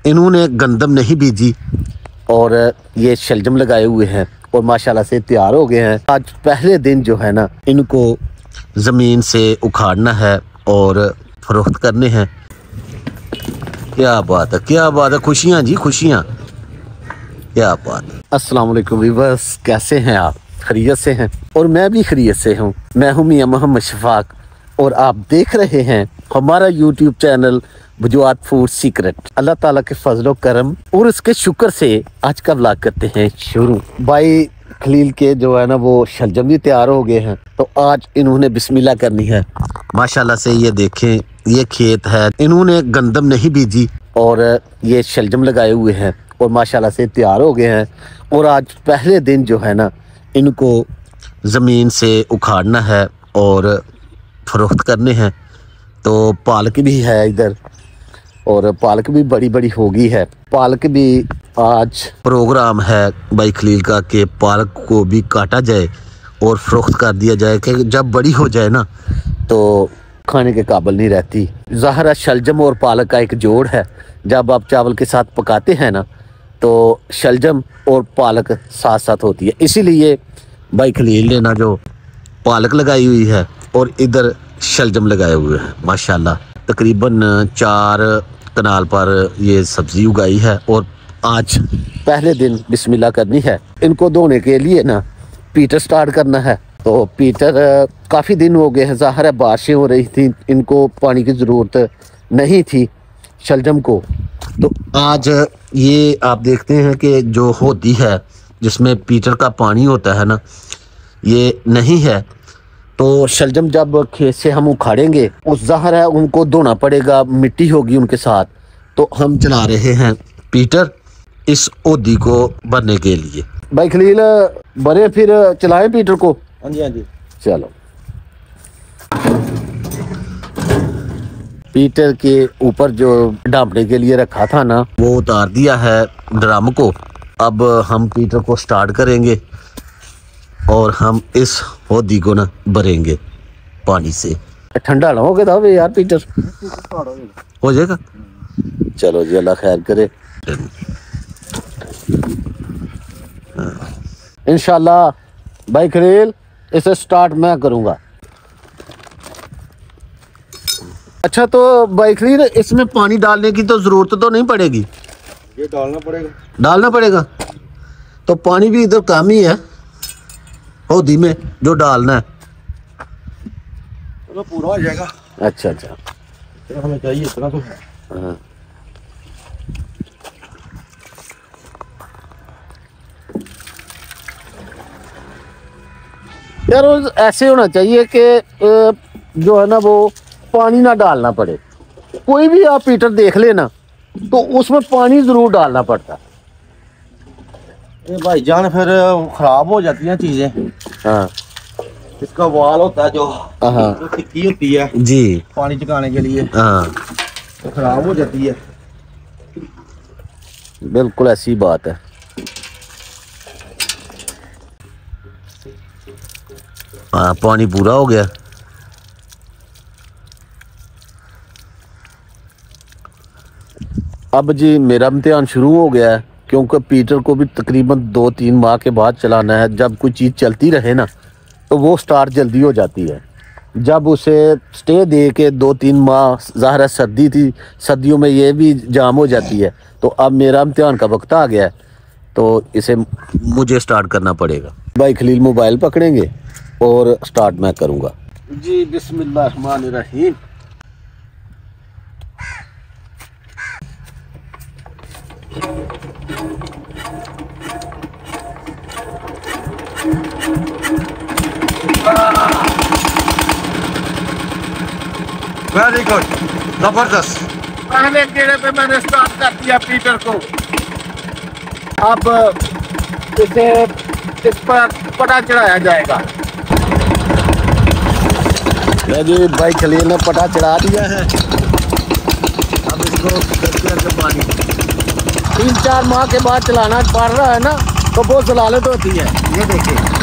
इन्होंने गंदम नहीं बीजी और ये शलजम लगाए हुए हैं और माशाल्लाह से तैयार हो गए हैं। आज पहले दिन जो है ना, इनको ज़मीन से उखाड़ना है और फरोख्त करने हैं। क्या बात है, क्या बात है, खुशियाँ जी खुशियाँ, क्या बात है। अस्सलाम वालेकुम व्यूअर्स, कैसे हैं आप? खैरियत से हैं? और मैं भी खैरियत से हूँ। मैं हूँ मियां मोहम्मद शफाक और आप देख रहे हैं हमारा यूट्यूब चैनल वजूहात फूड सीक्रेट। अल्लाह ताला के फजलो करम और उसके शुक्र से आज का व्लॉग करते हैं शुरू। भाई खलील के जो है ना वो शलजम भी तैयार हो गए हैं, तो आज इन्होंने बिस्मिल्लाह करनी है। माशाल्लाह से ये देखें, ये खेत है, इन्होंने गंदम नहीं बीजी और ये शलजम लगाए हुए हैं और माशाल्लाह से तैयार हो गए हैं। और आज पहले दिन जो है ना, इनको ज़मीन से उखाड़ना है और फरोख्त करने हैं। तो पालक भी है इधर और पालक भी बड़ी बड़ी हो गई है। पालक भी आज प्रोग्राम है भाई खलील का कि पालक को भी काटा जाए और फरोख्त कर दिया जाए कि जब बड़ी हो जाए ना तो खाने के काबिल नहीं रहती। ज़ाहिर है शलजम और पालक का एक जोड़ है। जब आप चावल के साथ पकाते हैं ना तो शलजम और पालक साथ साथ होती है। इसीलिए भाई खलील ने ना जो पालक लगाई हुई है और इधर शलजम लगाए हुए हैं। माशाल्लाह तकरीबन 4 कनाल पर ये सब्ज़ी उगाई है और आज पहले दिन बिस्मिल्लाह करनी है। इनको धोने के लिए ना पीटर स्टार्ट करना है। तो पीटर काफ़ी दिन हो गए हैं, ज़ाहिर है बारिशें हो रही थी, इनको पानी की ज़रूरत नहीं थी शलजम को। तो आज ये आप देखते हैं कि जो होती है जिसमें पीटर का पानी होता है ना, ये नहीं है। तो शलजम जब खेत से हम उखाड़ेंगे उस ज़ाहिर है उनको धोना पड़ेगा, मिट्टी होगी उनके साथ। तो हम चला रहे हैं पीटर इस ओदी को भरने के लिए। भाई खलील भरे फिर चलाएं पीटर को। हाँ जी हाँ जी, चलो। पीटर के ऊपर जो ढांपने के लिए रखा था ना वो उतार दिया है ड्रम को। अब हम पीटर को स्टार्ट करेंगे और हम इस होदी को ना भरेंगे पानी से। ठंडा ना हो गया था यार पीटर, हो जाएगा। चलो जी, अल्लाह खैर करे। इंशाल्लाह भाई खलील इसे स्टार्ट मैं करूँगा। अच्छा तो भाई खलील इसमें पानी डालने की तो ज़रूरत तो नहीं पड़ेगी? ये डालना पड़ेगा। डालना पड़ेगा। तो पानी भी इधर कम ही है होदी में जो डालना है। तो पूरा हो जाएगा। अच्छा अच्छा, तो हमें चाहिए इतना तो है। हाँ। यार ऐसे होना चाहिए कि जो है ना वो पानी ना डालना पड़े। कोई भी आप पीटर देख लेना तो उसमें पानी जरूर डालना पड़ता है। ये भाईजान फिर खराब हो जाती हैं चीजें। हाँ, इसका वाल होता है जो हाँ टिक्की होती है जी, पानी चुकाने के लिए, हाँ तो खराब हो जाती है। बिल्कुल ऐसी बात है। हाँ पानी पूरा हो गया। अब जी मेरा इम्तिहान शुरू हो गया है क्योंकि पीटर को भी तकरीबन 2-3 माह के बाद चलाना है। जब कोई चीज़ चलती रहे ना तो वो स्टार्ट जल्दी हो जाती है। जब उसे स्टे दे के 2-3 माह, ज़ाहिर है सर्दी थी, सर्दियों में ये भी जाम हो जाती है। तो अब मेरा इम्तिहान का वक्त आ गया है तो इसे मुझे स्टार्ट करना पड़ेगा। भाई खलील मोबाइल पकड़ेंगे और स्टार्ट मैं करूँगा जी। बिस्मिल्लाहिर्रहमानिर्रहीम। वेरी गुड, जबरदस्त। पहले गेड़े पे मैंने स्टार्ट कर दिया पीटर को। अब इसे इस पर पटा चढ़ाया जाएगा। जी भाई खलील ने पटा चढ़ा दिया है। अब इसको करके पानी 3-4 माह के बाद चलाना पड़ रहा है ना तो बहुत जलालत होती है। ये देखिए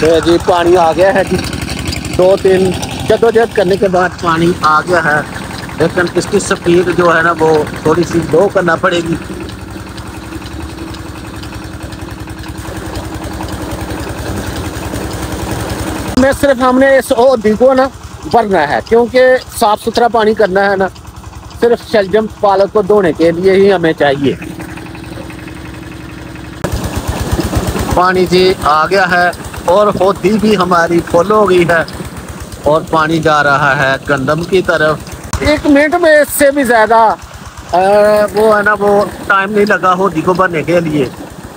तो जी पानी आ गया है जी, 2-3 जद्दोजहद करने के बाद पानी आ गया है, लेकिन इसकी स्पीड जो है ना वो थोड़ी सी लो करना पड़ेगी। में सिर्फ हमने इस ओदी को ना भरना है, क्योंकि साफ सुथरा पानी करना है ना, सिर्फ शलजम पालक को धोने के लिए ही हमें चाहिए। पानी जी आ गया है और होदी भी हमारी फुल हो गई है और पानी जा रहा है गंदम की तरफ। 1 मिनट में इससे भी ज़्यादा वो है ना वो टाइम नहीं लगा होदी को भरने के लिए।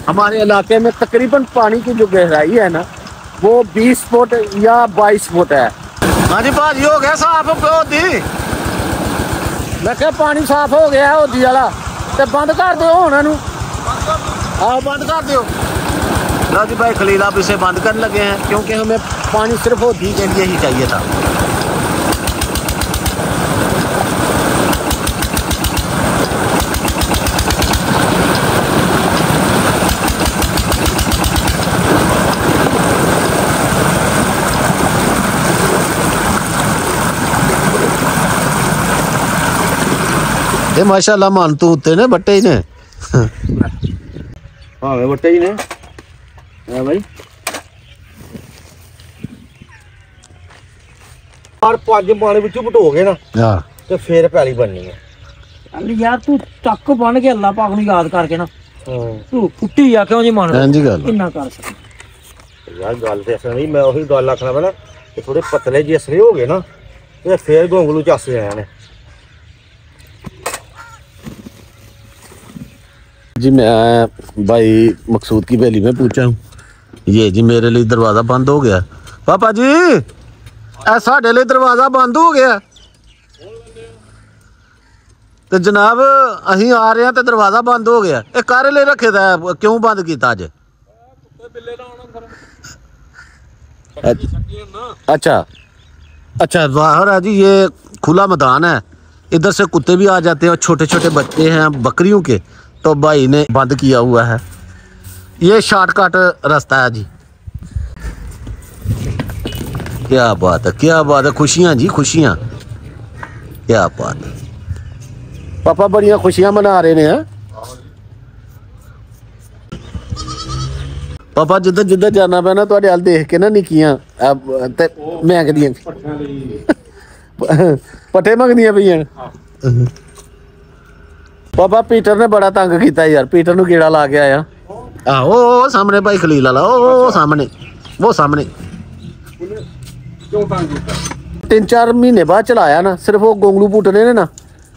हमारे इलाके में तकरीबन पानी की जो गहराई है ना वो 20 फुट या 22 फुट है। हाँ जी भाजी हो गया साफ होदी, मैं क्या पानी साफ हो गया होदी वाला, तो बंद कर दो उन्होंने। आओ बंद कर दो। लो जी भाई खलील आप इसे बंद करने लगे हैं, क्योंकि हमें पानी सिर्फ होदी के लिए ही चाहिए था। ये माशाल्लाह मान तू उत्ते ने बट्टे ही ने। हाँ वे बट्टे ही ने है भाई। और 5 पानी विचों बटोगे ना हां ते फिर पैली बननी है। अरे यार तू तक बन के अल्लाह पाक ਨੂੰ याद करके ना तू कुट्टी आ क्यों जी मान हां जी गल इन्ना कर सक यार गल ते असली नहीं, मैं वही गल आखना पड़ा कि थोड़े पतले जी असली हो गए ना ते फिर गोंगलू चस जाने ने। जी मैं भाई मकसूद की बेली में पूछा हूँ, ये जी मेरे लिए दरवाज़ा बंद हो गया। पापा जी साढ़े लिए दरवाज़ा बंद हो गया, तो जनाब अहीं आ रहे हैं तो दरवाज़ा बंद हो गया। ये कारे लिए रखे था, क्यों बंद किया अज? अच्छा अच्छा बाहर है जी, ये खुला मैदान है, इधर से कुत्ते भी आ जाते हैं, छोटे छोटे बच्चे हैं बकरियों के, तो भाई ने बंद किया हुआ है। ये शॉर्टकट रास्ता है जी। क्या बात है, क्या बात है, खुशियाँ जी खुशियाँ, क्या बात है। पापा बड़ियाँ खुशियाँ मना रहे हैं। पापा जिधर जिधर जाना पे ना तुहाडे हल देख के ना निक्कियां मैंगदियां पट्ठे मंगदियां पईयां। पापा पीटर ने बड़ा तंग किया यार, पीटर नूं कीड़ा ला के आया। आहो सामने भाई खलील वाला, ओ सामने वो सामने 3-4 महीने बाद चलाया ना, सिर्फ वो गोंगलू पुटने ने ना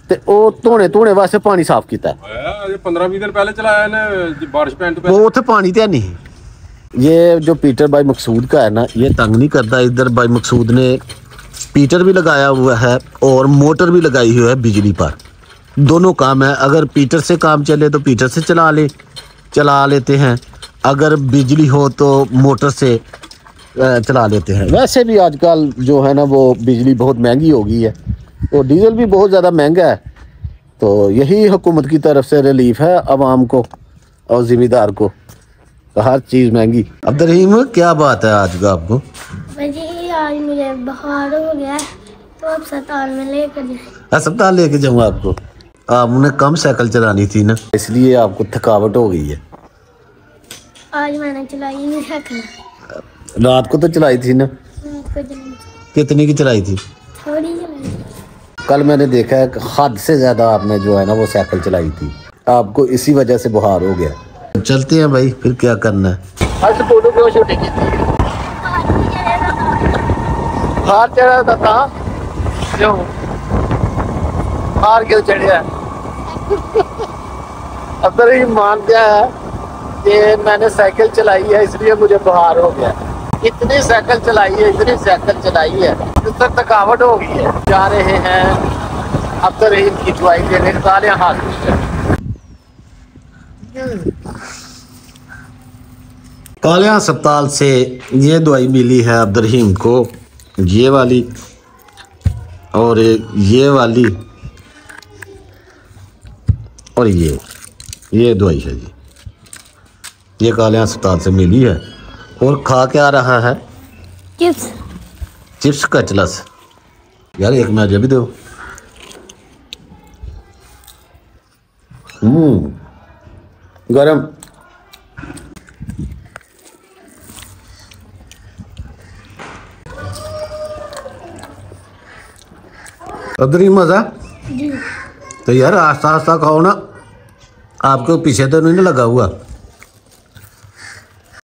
ते ओ धोने वास्ते पानी साफ किया। 15-20 दिन पहले चलाया ने, बारिश पैन तो वो उत्थे पानी तो नहीं। ये जो पीटर भाई मकसूद का है ना, ये तंग नहीं करता। इधर भाई मकसूद ने पीटर भी लगाया हुआ है और मोटर भी लगाई हुई है बिजली पर, दोनों काम है। अगर पीटर से काम चले तो पीटर से चला लेते हैं, अगर बिजली हो तो मोटर से चला लेते हैं। वैसे भी आजकल जो है ना वो बिजली बहुत महंगी हो गई है, तो डीजल भी बहुत ज़्यादा महंगा है, तो यही हुकूमत की तरफ से रिलीफ है आवाम को और ज़िम्मेदार को, हर चीज़ महंगी। अब्दुर्रहीम क्या बात है आज का आपको? जी आज मुझे बुखार हो गया है, तो अस्पताल में लेकर जाए। अस्पताल लेके जाऊँ आपको? आपने कम साइकिल चलानी थी ना, इसलिए आपको थकावट हो गई है। आज मैंने चलाई नहीं साइकिल। रात को तो चलाई थी ना? कितनी की चलाई थी? थोड़ी चलाई। कल मैंने देखा है हद से ज़्यादा आपने जो है ना वो साइकिल चलाई थी, आपको इसी वजह से बुखार हो गया। चलते हैं भाई, फिर क्या करना है। हार चढ़ा था, क्यों हार क्यों चढ़िया? अब्दुर्रहीम मान गया है कि मैंने साइकिल चलाई है इसलिए मुझे बुखार हो गया। इतनी साइकिल चलाई है, इतनी साइकिल चलाई है, इससे थकावट हो गई है। जा रहे हैं अब्दुर्रहीम की दवाई देने, कालियां हाथ कालियां अस्पताल से ये दवाई मिली है अब्दुर्रहीम को, ये वाली और ये वाली और ये दवाई है जी, ये कालियां अस्पताल से मिली है। और खा क्या रहा है? चिप्स। चिप्स का चलस यार, एक मैं भी दो। गरम। अदर ही मजा। जी। तो यार आस्ता आस्ता खाओ ना, आपको पीछे तो नहीं ना लगा हुआ।